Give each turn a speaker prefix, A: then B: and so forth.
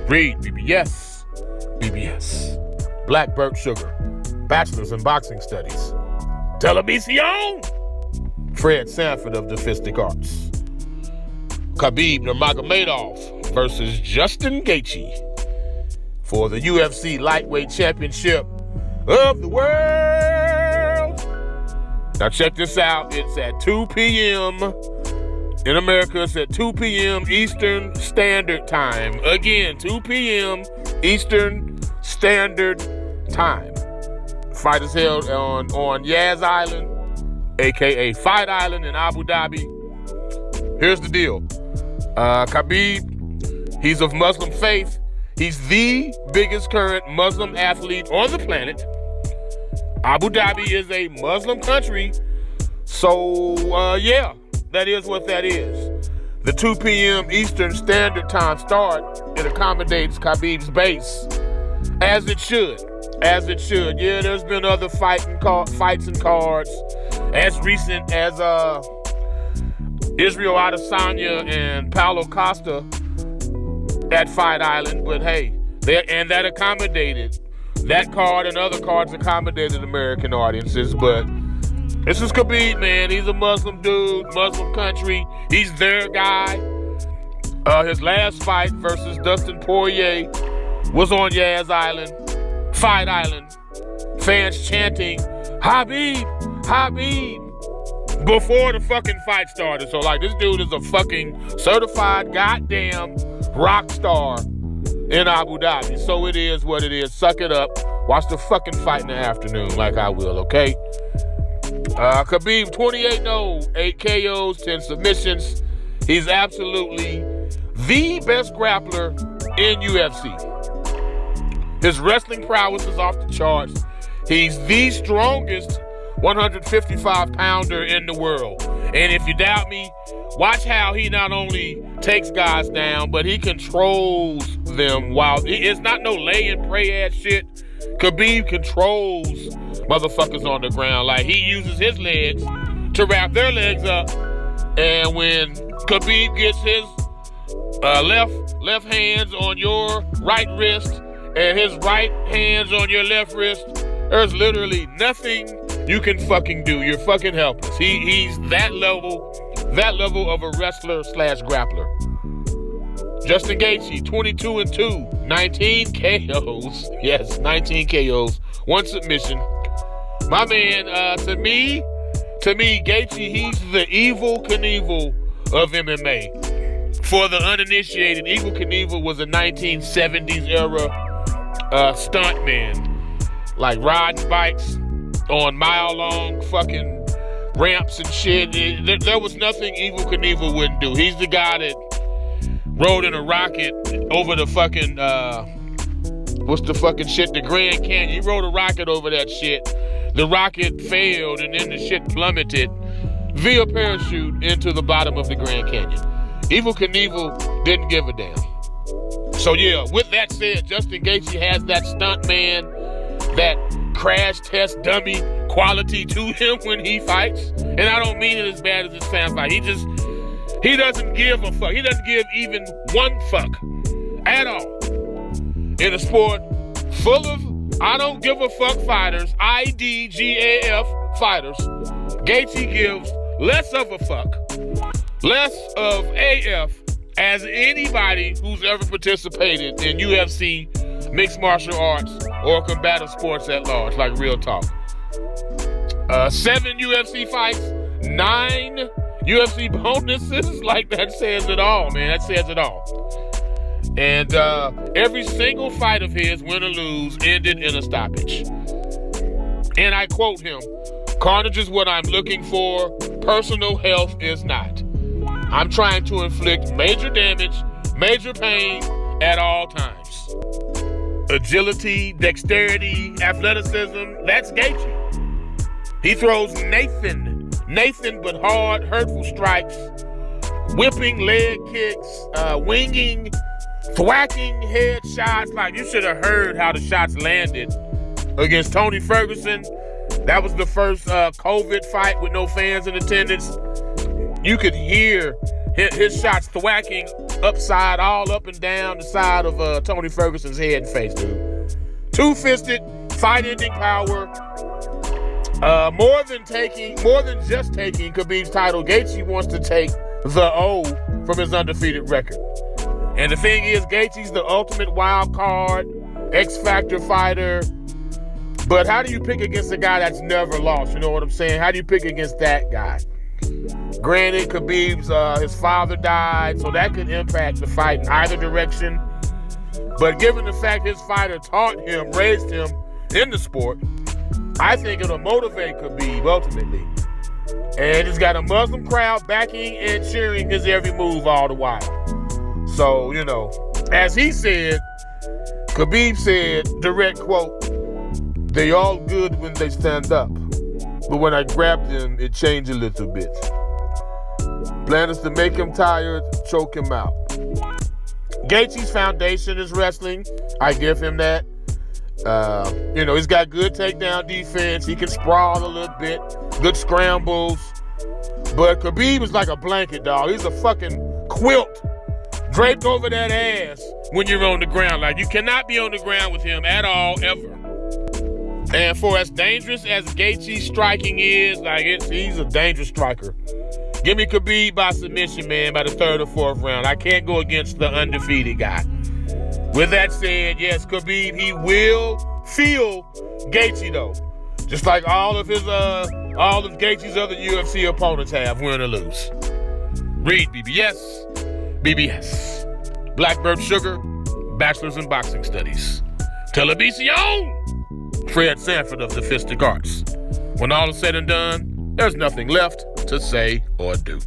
A: REED-BBS, BBS, Black Birch Sugar, Bachelor's in Boxing Studies, Televisión, Fred Sanford of Defistic Arts, KHABIB Nurmagomedov versus Justin Gaethje for the UFC Lightweight Championship of the world. Now check this out. It's at 2 p.m. in America. It's at 2 p.m. Eastern Standard Time. Again, 2 p.m. Eastern Standard Time. Fight is held on Yas Island, a.k.a. Fight Island in Abu Dhabi. Here's the deal. KHABIB, he's of Muslim faith. He's the biggest current Muslim athlete on the planet. Abu Dhabi is a Muslim country. So, yeah, that is what that is. The 2 p.m. Eastern Standard Time start, it accommodates KHABIB's base. As it should. As it should. Yeah, there's been other fights and cards as recent as Israel Adesanya and Paulo Costa at Fight Island, but hey, that accommodated. That card and other cards accommodated American audiences, but this is KHABIB, man. He's a Muslim dude, Muslim country. He's their guy. His last fight versus Dustin Poirier was on Yas Island, Fight Island. Fans chanting, "Khabib, Khabib," before the fucking fight started. So, like, this dude is a fucking certified goddamn rock star in Abu Dhabi. So it is what it is. Suck it up. Watch the fucking fight in the afternoon like I will, okay? KHABIB 28-0, 8 KOs, 10 submissions. He's absolutely the best grappler in UFC. His wrestling prowess is off the charts. He's the strongest 155-pounder in the world. And if you doubt me, watch how he not only takes guys down, but he controls them while it's not no lay and pray ass shit. KHABIB controls motherfuckers on the ground. Like, he uses his legs to wrap their legs up. And when KHABIB gets his left hands on your right wrist and his right hands on your left wrist, there's literally nothing you can fucking do. You're fucking helpless. He's that level of a wrestler / grappler. Justin Gaethje, 22-2, 19 KOs. Yes, 19 KOs, 1 submission. My man, to me, Gaethje, he's the Evel Knievel of MMA. For the uninitiated, Evel Knievel was a 1970s era stuntman, like riding bikes on mile-long fucking ramps and shit. There was nothing Evel Knievel wouldn't do. He's the guy that rode in a rocket over the fucking, what's the fucking shit? The Grand Canyon. He rode a rocket over that shit. The rocket failed and then the shit plummeted via parachute into the bottom of the Grand Canyon. Evel Knievel didn't give a damn. So yeah, with that said, Justin Gaethje has that stunt man, that crash test dummy quality to him when he fights. And I don't mean it as bad as it sounds like. He doesn't give a fuck. He doesn't give even one fuck at all. In a sport full of I don't give a fuck fighters, IDGAF fighters, Gaethje gives less of a fuck, less of AF as anybody who's ever participated in UFC, mixed martial arts, or combative sports at large, like real talk. 7 UFC fights, 9 UFC bonuses, like that says it all, man. That says it all. And every single fight of his, win or lose, ended in a stoppage. And I quote him, "Carnage is what I'm looking for. Personal health is not. I'm trying to inflict major damage, major pain at all times." Agility, dexterity, athleticism, that's Gaethje. He throws Nathan but hard, hurtful strikes, whipping leg kicks, winging, thwacking head shots. Like, you should have heard how the shots landed against Tony Ferguson. That was the first COVID fight with no fans in attendance. You could hear his shots thwacking upside, all up and down the side of Tony Ferguson's head and face, dude. Two-fisted, fight-ending power. More than just taking Khabib's title, Gaethje wants to take the O from his undefeated record. And the thing is, Gaethje's the ultimate wild card, X-Factor fighter. But how do you pick against a guy that's never lost? You know what I'm saying? How do you pick against that guy? Granted, Khabib's his father died, so that could impact the fight in either direction. But given the fact his father taught him, raised him in the sport, I think it'll motivate Khabib ultimately. And he's got a Muslim crowd backing and cheering his every move all the while. So, you know, as he said, Khabib said, direct quote, "They all good when they stand up, but when I grab them, it changed a little bit. Plan is to make him tired, choke him out." Gaethje's foundation is wrestling. I give him that. You know, he's got good takedown defense. He can sprawl a little bit. Good scrambles. But Khabib is like a blanket, dog. He's a fucking quilt draped over that ass when you're on the ground. Like, you cannot be on the ground with him at all, ever. And for as dangerous as Gaethje's striking is, like, he's a dangerous striker. Give me Khabib by submission, man, by the third or fourth round. I can't go against the undefeated guy. With that said, yes, Khabib, he will feel Gaethje, though. Just like all of Gaethje's other UFC opponents have, win or lose. REED-BBS, BBS. Blackbird Sugar, Bachelor's in Boxing Studies. Televisión, Fred Sanford of the Fistic Arts. When all is said and done, there's nothing left to say or do.